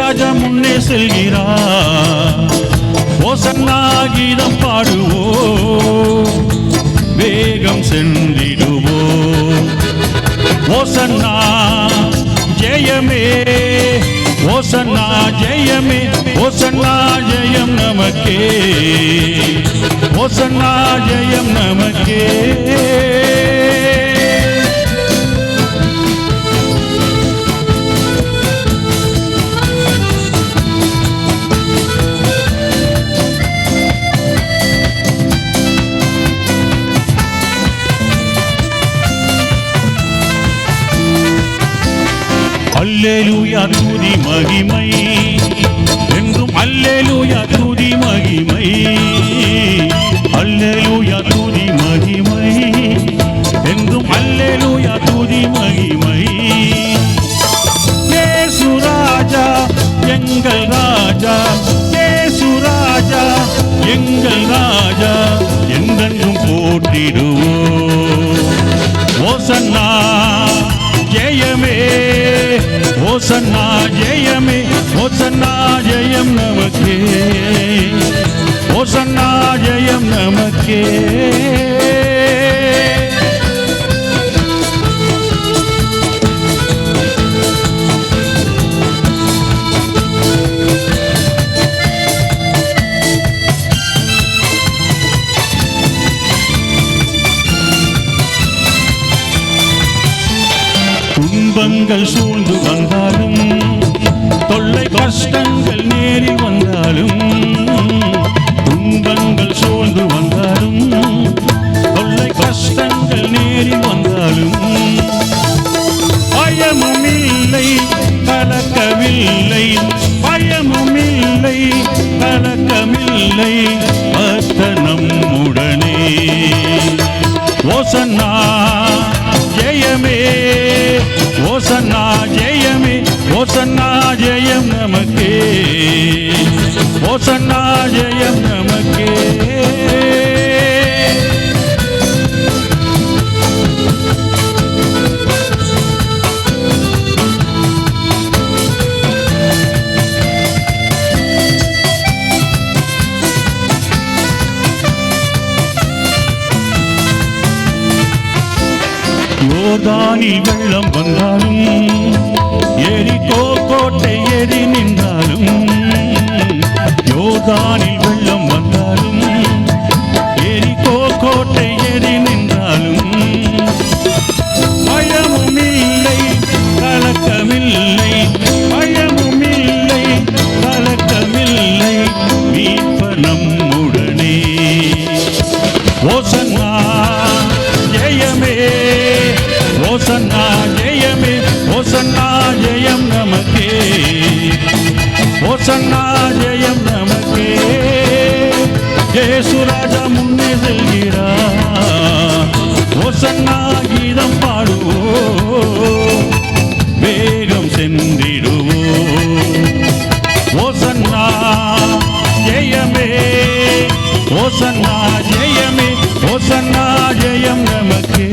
ராஜா முன்னே செல்கிறார். ஓசன்னா கீதம் பாடுவோம், வேகம் சென்றிடுவோம். ஓசன்னா ஜெயமே, ஓசன்னா ஜெயமே, ஓசன்னா ஜெயம் நமக்கே, ஓசன்னா ஜெயம் நமக்கே. அல்லேலூயா துதி மகிமை என்றும், அல்லேலூயா துதி மகிமை, அல்லேலூயா துதி மகிமை என்றும், அல்லேலூயா துதி மகிமை. இயேசு ராஜா எங்கள் ராஜா, இயேசு ராஜா எங்கள் ராஜா, என்றென்றும் போற்றிடுவோம். ஓசன்னா ஜெயமே, ஓசன்னா ஜெயமே, ஓசன்னா ஜெயம் நமக்கே, ஓசன்னா ஜெயம் நமக்கே. துன்பங்கள் சூழ்ந்து வந்தாலும், தொல்லை கஷ்டங்கள் நேரி வந்தாலும், துன்பங்கள் சூழ்ந்து வந்தாலும், தொல்லை கஷ்டங்கள் நேரி வந்தாலும், பயமும் இல்லை கலக்கமில்லை, பயமும் இல்லை கலக்கமில்லை, பக்தனம் உடனே. ஓசன்னா ஜெயமே, ஓசன்னா ஜெயமே, ஓசன்னா ஜெயம் நமக்கே, ஓசன்னா ஜெயம் நமக்கே. யோர்தானில் வெள்ளம் வந்தாலும், எரிகோ கோட்டை ஏறி நின்றாலும், யோர்தானில் வெள்ளம் வந்தாலும், எரிகோ கோட்டை ஏறி நின்றாலும், பயமும் இல்லை கலக்கமில்லை, பயமும் இல்லை கலக்கமில்லை, மீட்பர் நம்முடனே. ஓசன்னா ஜெயமே, ஓசன்னா ஜெயமே, ஓசன்னா ஜெயம் நமக்கே, ஓசன்னா ஜெயம் நமக்கே. இயேசு ராஜா முன்னே செல்கிறார். ஓசன்னா கீதம் பாடுவோம், வேகம் சென்றிடுவோம். ஓசன்னா ஜெயமே, ஓசன்னா ஜெயமே, ஓசன்னா ஜெயம் நமக்கே.